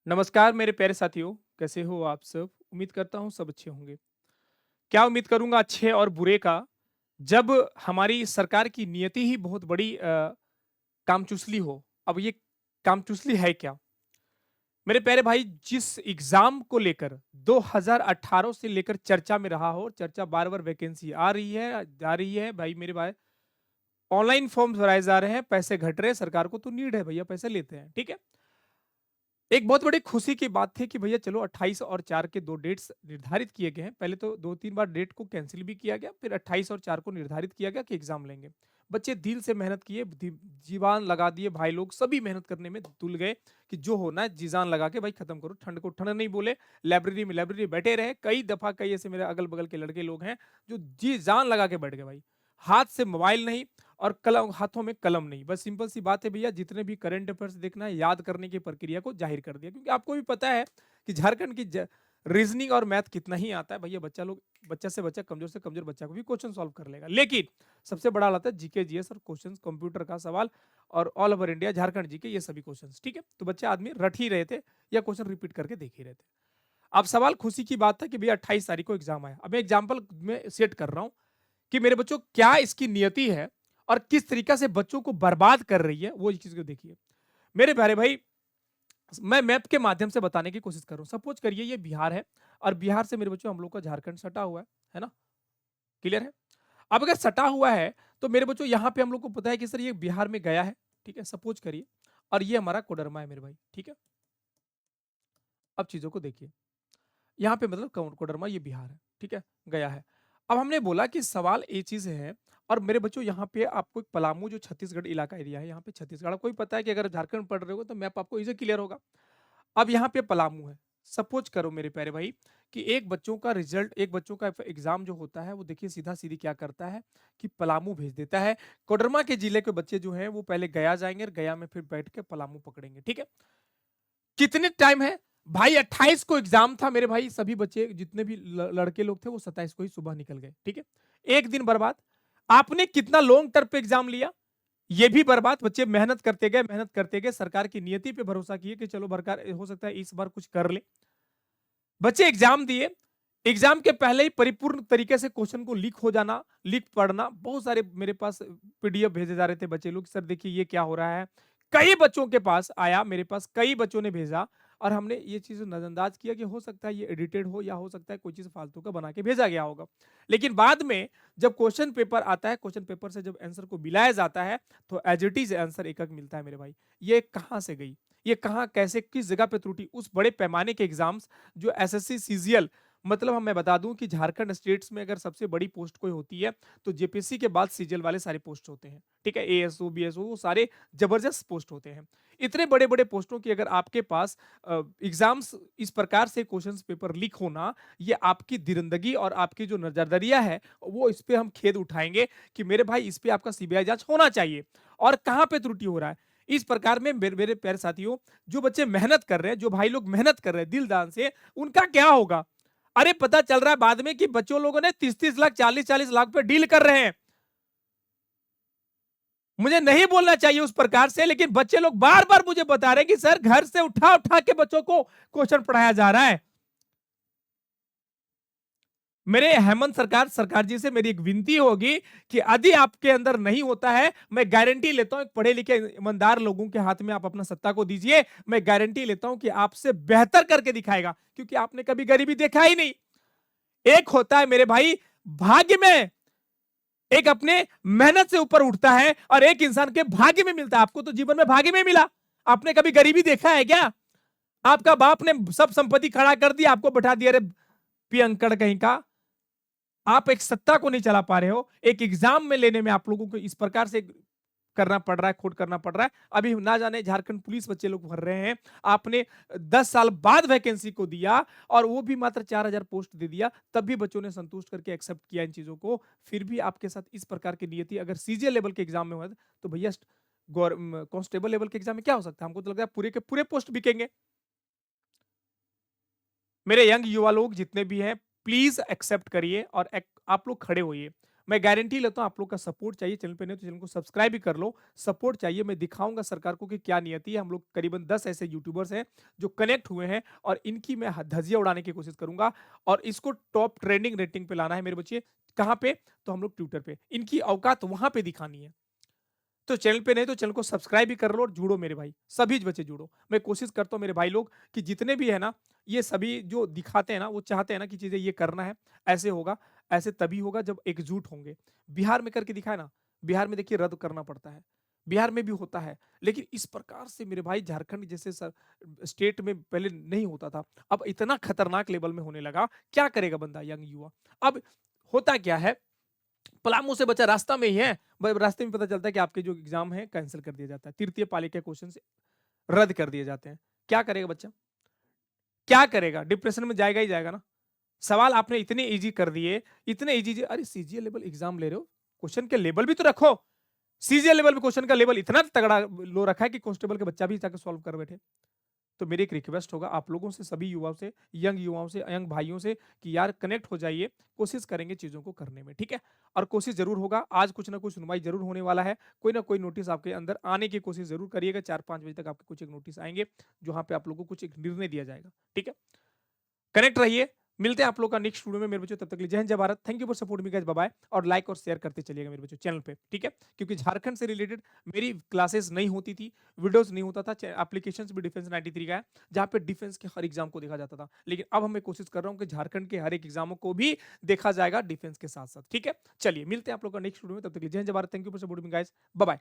नमस्कार मेरे प्यारे साथियों, कैसे हो आप सब? उम्मीद करता हूँ सब अच्छे होंगे। क्या उम्मीद करूँगा अच्छे और बुरे का, जब हमारी सरकार की नियति ही बहुत बड़ी कामचुसली हो। अब ये कामचुसली है क्या? मेरे प्यारे भाई, जिस एग्ज़ाम को लेकर 2018 से लेकर चर्चा में रहा हो, चर्चा बार-बार वैकेंसी आ रही है, जा रही है, भाई मेरे भाई ऑनलाइन फॉर्म्स भराए जा रहे हैं, पैसे घट रहे हैं, सरकार को तो नीड है भैया पैसे लेते हैं, ठीक है? एक बहुत बड़ी खुशी की बात थी कि भैया चलो 28 और 4 के 2 डेट्स निर्धारित किए गए हैं। पहले तो 2-3 बार डेट को कैंसल भी किया गया, फिर 28 और 4 को निर्धारित किया गया कि एग्ज़ाम लेंगे। बच्चे दिल से मेहनत किए, जी-जान लगा दिए भाई लोग, सभी मेहनत करने में तुल गए कि जो होना है जी-जान लगा के भाई खत्म करो। ठंड को ठंड नहीं बोले, लाइब्रेरी में लाइब्रेरी बैठे रहे। कई दफ़ा कई ऐसे मेरे अगल-बगल के लड़के लोग हैं, जो जी-जान लगा के बैठ गए भाई। हाथ से मोबाइल नहीं और कलम हाथों में कलम नहीं। बस सिंपल सी बात है भैया, जितने भी करंट अफेयर्स देखना है, याद करने की प्रक्रिया को जाहिर कर दिया, क्योंकि आपको भी पता है कि झारखंड की रीजनिंग और मैथ कितना ही आता है भैया। बच्चा से बच्चा, कमजोर से कमजोर बच्चा को भी क्वेश्चन सॉल्व कर लेगा। लेकिन सबसे बड़ा आता है जीके जीएस और क्वेश्चन, कंप्यूटर का सवाल और all over India Jharkhand GK, ये सभी क्वेश्चन। ठीक है, तो बच्चे आदमी रट ही रहे थे या क्वेश्चन रिपीट करके देख ही रहे थे। अब सवाल खुशी की बात था कि भैया 28 तारीख को एग्जाम आया। अब मैं एग्जाम्पल में सेट कर रहा हूं कि मेरे बच्चों क्या इसकी नियति है और किस तरीका से बच्चों को बर्बाद कर रही है, वो चीज को देखिए। मेरे प्यारे भाई, मैं मैप के माध्यम से बताने की कोशिश कर रहा हूं। सपोज करिए ये बिहार है और बिहार से मेरे बच्चों हम लोग का झारखंड सटा हुआ है ना? क्लियर है? अब अगर सटा हुआ है तो मेरे बच्चों यहाँ पे हम लोग को पता है कि सर ये बिहार में गया है, ठीक है, सपोज करिए। और ये हमारा कोडरमा है मेरे भाई, ठीक है। अब चीजों को देखिए, यहाँ पे मतलब कोडरमा ये बिहार है, ठीक है, गया है। अब हमने बोला कि सवाल ये चीज़ है, और मेरे बच्चों यहाँ पे आपको एक पलामू जो छत्तीसगढ़ इलाका एरिया है, यहाँ पे छत्तीसगढ़ आपको भी पता है कि अगर झारखंड पढ़ रहे हो तो मैप आपको इज़ी क्लियर होगा। अब यहाँ पे पलामू है। सपोज करो मेरे प्यारे भाई कि एक बच्चों का एग्जाम जो होता है वो देखिए सीधा-सीधी क्या करता है कि पलामू भेज देता है। कोडरमा के जिले के बच्चे जो हैं वो पहले गया जाएँगे और गया में फिर बैठ के पलामू पकड़ेंगे, ठीक है? कितने टाइम है? भाई 28 को एग्जाम था मेरे भाई, सभी बच्चे जितने भी लड़के लोग थे वो 27 को ही सुबह निकल गए, ठीक है? एक दिन बर्बाद। आपने कितना लॉन्ग टर्म पे एग्जाम लिया, ये भी बर्बाद। बच्चे मेहनत करते गए, सरकार की नियति पे भरोसा किए कि चलो सरकार हो सकता है इस बार कुछ कर ले। बच्चे एग्जाम दिए, एग्जाम के पहले ही परिपूर्ण तरीके से क्वेश्चन को लीक पढ़ना, बहुत सारे मेरे पास पीडीएफ भेजे जा रहे थे बच्चे लोग, सर देखिए ये क्या हो रहा है। कई बच्चों के पास आया, मेरे पास कई बच्चों ने भेजा और हमने ये चीज नजरअंदाज किया कि हो सकता है ये एडिटेड हो या हो सकता है कोई चीज फालतू का बना के भेजा गया होगा। लेकिन बाद में जब क्वेश्चन पेपर आता है, क्वेश्चन पेपर से जब आंसर को मिलाया जाता है तो एज इट इज आंसर एक मिलता है मेरे भाई। ये कहां से गई, ये कहां कैसे किस जगह पे त्रुटि, उस बड़े पैमाने के एग्जाम्स जो एसएससी सीजीएल, मतलब हम मैं बता दूं कि झारखंड स्टेट्स में अगर सबसे बड़ी पोस्ट कोई होती है तो जेपीएससी के बाद सीजीएल वाले सारे पोस्ट होते हैं, ठीक है, एएसओ बीएसओ वो सारे जबरदस्त पोस्ट होते हैं। इतने बड़े बड़े पोस्टों की अगर आपके पास एग्जाम्स इस प्रकार से क्वेश्चंस पेपर लीक होना, ये आपकी दिरंदगी और आपकी जो नजरिया है वो इस पे हम खेद उठाएंगे कि मेरे भाई इस पे आपका सीबीआई जांच होना चाहिए और कहां पे त्रुटि हो रहा है। इस प्रकार में मेरे प्यारे साथियों, जो बच्चे मेहनत कर रहे हैं, जो भाई लोग मेहनत कर रहे हैं दिल दान से, उनका क्या होगा? अरे पता चल रहा है बाद में कि बच्चों लोगों ने 30-30 लाख 40-40 लाख पे डील कर रहे हैं। मुझे नहीं बोलना चाहिए उस प्रकार से, लेकिन बच्चे लोग बार बार मुझे बता रहे हैं कि सर घर से उठा उठा के बच्चों को क्वेश्चन पढ़ाया जा रहा है। मेरे हेमंत सरकार सरकार जी से मेरी एक विनती होगी कि यदि आपके अंदर नहीं होता है, मैं गारंटी लेता हूं पढ़े लिखे ईमानदार लोगों के हाथ में आप अपना सत्ता को दीजिए, मैं गारंटी लेता हूं कि आपसे बेहतर करके दिखाएगा, क्योंकि आपने कभी गरीबी देखा ही नहीं। एक होता है मेरे भाई भाग्य में, एक अपने मेहनत से ऊपर उठता है और एक इंसान के भाग्य में मिलता है। आपको तो जीवन में भाग्य में मिला, आपने कभी गरीबी देखा है क्या? आपका बाप ने सब संपत्ति खड़ा कर दिया, आपको बैठा दिया, अरे पियंकड़ कहीं का। आप एक सत्ता को नहीं चला पा रहे हो, एक एग्जाम में लेने में आप लोगों को इस प्रकार से करना पड़ रहा है, खोट करना पड़ रहा है। अभी ना जाने झारखंड पुलिस बच्चे लोग भर रहे हैं, आपने 10 साल बाद वैकेंसी को दिया और वो भी मात्र 4000 पोस्ट दे दिया, तब भी बच्चों ने संतुष्ट करके एक्सेप्ट किया इन चीजों को। फिर भी आपके साथ इस प्रकार की नियति अगर सीजीएल लेवल के एग्जाम में हुआ तो भैया कांस्टेबल लेवल के एग्जाम में क्या हो सकता है? हमको तो लगता है पूरे के पूरे पोस्ट बिकेंगे। मेरे यंग युवा लोग जितने भी हैं, प्लीज एक्सेप्ट करिए और आप लोग खड़े होइए। मैं गारंटी लेता हूँ आप लोग का सपोर्ट चाहिए, चैनल पे नहीं तो चैनल को सब्सक्राइब भी कर लो। सपोर्ट चाहिए, मैं दिखाऊँगा सरकार को कि क्या नियति है। हम लोग करीबन 10 ऐसे यूट्यूबर्स हैं जो कनेक्ट हुए हैं और इनकी मैं ह धज्जियाँ उड़ाने की कोशिश करूँगा और इसको टॉप ट्रेंडिंग रेटिंग पे लाना है मेरे बच्चे। कहाँ पे? तो हम लोग ट्विटर पे। इनकी औकात वहाँ पे दिखानी है। तो चैनल पे नहीं तो चैनल को सब्सक्राइब भी कर लो और जुड़ो मेरे भाई, सभी बच्चे जुड़ो। मैं कोशिश करता हूँ मेरे भाई लोग कि जितने भी है ना, ये सभी जो दिखाते हैं ना, वो चाहते हैं ना कि चीज़ें ये करना है, ऐसे होगा, ऐसे तभी होगा जब एकजुट होंगे। बिहार में करके दिखाया ना, बिहार में देखिए रद्द करना पड़ता है, बिहार में भी होता है। लेकिन इस प्रकार से मेरे भाई झारखंड जैसे स्टेट में पहले नहीं होता था, अब इतना खतरनाक लेवल में होने लगा, क्या करेगा बंदा यंग युवा? अब होता क्या है पलामू से बच्चा रास्ता में ही है, रास्ते में पता चलता है कि आपके जो एग्जाम है कैंसिल कर दिया जाता है, तृतीय पाली के क्वेश्चन से रद्द कर दिए जाते हैं। क्या करेगा बच्चा? क्या करेगा? डिप्रेशन में जाएगा ही जाएगा ना। सवाल आपने इतने इजी कर दिए, इतने इजी, अरे सीजीएल लेवल एग्जाम ले रहे हो, क्वेश्चन के लेवल भी तो रखो। सीजीएल लेवल में क्वेश्चन का लेवल इतना तगड़ा लो रखा है कि कांस्टेबल के बच्चा भी जाकर सॉल्व कर बैठे। तो मेरी एक रिक्वेस्ट होगा आप लोगों से, सभी युवाओं से, यंग युवाओं से, यंग भाइयों से कि यार कनेक्ट हो जाइए, कोशिश करेंगे चीज़ों को करने में, ठीक है? और कोशिश ज़रूर होगा, आज कुछ ना कुछ सुनवाई ज़रूर होने वाला है, कोई ना कोई नोटिस आपके अंदर आने की कोशिश ज़रूर करिएगा, 4-5 बजे तक आपके कुछ एक नोटिस आएँगे, जहाँ पे आप लोगों को कुछ एक निर्णय दिया जाएगा, ठीक है? कनेक्ट रहिए, मिलते हैं आप लोग का नेक्स्ट वीडियो में मेरे बच्चों, तब तक के लिए जय हिंद, जय Bharat, thank you for support me guys, bye bye और लाइक और शेयर करते चलिएगा मेरे बच्चों चैनल पे, ठीक है? क्योंकि झारखंड से रिलेटेड मेरी क्लासेस नहीं होती थी, वीडियोस नहीं होता था, एप्लीकेशंस भी डिफेंस 93 का है, जहाँ पे डिफेंस के हर एग्जाम को देखा जाता था। लेकिन अब मैं कोशिश कर रहा हूँ कि झारखंड के हर एक एग्जामों को भी देखा जाएगा डिफेंस के साथ-साथ, ठीक है? चलिए मिलते हैं आप लोग का नेक्स्ट वीडियो में, तब तक के लिए जय हिंद, जय Bharat, thank you for support me guys, bye bye.